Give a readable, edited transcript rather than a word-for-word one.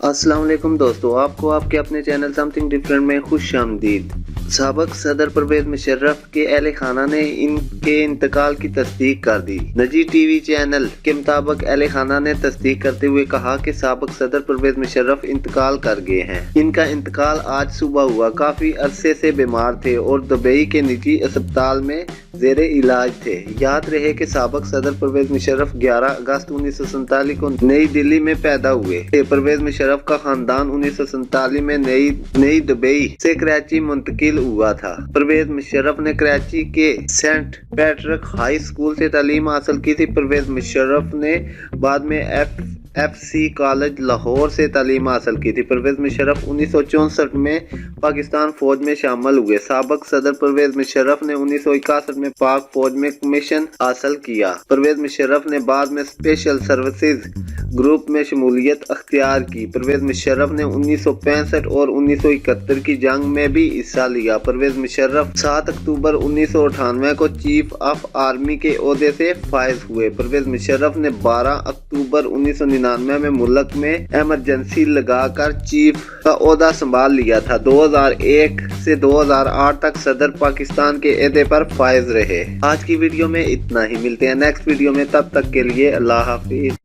अस्सलाम वालेकुम दोस्तों, आपको आपके अपने चैनल समथिंग डिफरेंट में खुश आमदीद। साबिक सदर परवेज मुशर्रफ के अहले खाना ने इनके इंतकाल की तस्दीक कर दी। निजी टीवी चैनल के मुताबिक अहले खाना ने तस्दीक करते हुए कहा कि साबिक सदर परवेज मुशर्रफ इंतकाल कर गए हैं। इनका इंतकाल आज सुबह हुआ। काफी अरसे से बीमार थे और दुबई के निजी अस्पताल में जेरे इलाज थे। याद रहे कि साबिक सदर परवेज मुशर्रफ 11 अगस्त 1947 को नई दिल्ली में पैदा हुए। परवेज मुशर्रफ का खानदान 1947 में नई दुबई से कराची मुंतकिल हुआ था। परवेज मुशर्रफ ने कराची के सेंट पैट्रिक हाई स्कूल से तालीम हासिल की थी। परवेज मुशर्रफ ने बाद में FC कॉलेज लाहौर से तालीम हासिल की थी। परवेज मुशर्रफ 1964 में पाकिस्तान फौज में शामिल हुए। साबिक सदर परवेज मुशर्रफ ने 1961 में पाक फौज में कमीशन हासिल किया। परवेज मुशर्रफ ने बाद में स्पेशल सर्विसेज ग्रुप में शमूलियत अख्तियार की। परवेज मुशर्रफ ने 1965 और 1971 की जंग में भी हिस्सा लिया। परवेज मुशर्रफ 7 अक्टूबर 1998 को चीफ ऑफ आर्मी के ओहदे से फायज हुए। परवेज मुशर्रफ ने 12 अक्टूबर 1999 में मुल्क में इमरजेंसी लगाकर चीफ का ओहदा संभाल लिया था। 2001 से 2008 तक सदर पाकिस्तान के ओहदे पर फायज रहे। आज की वीडियो में इतना ही। मिलते हैं नेक्स्ट वीडियो में, तब तक के लिए अल्लाह हाफिज।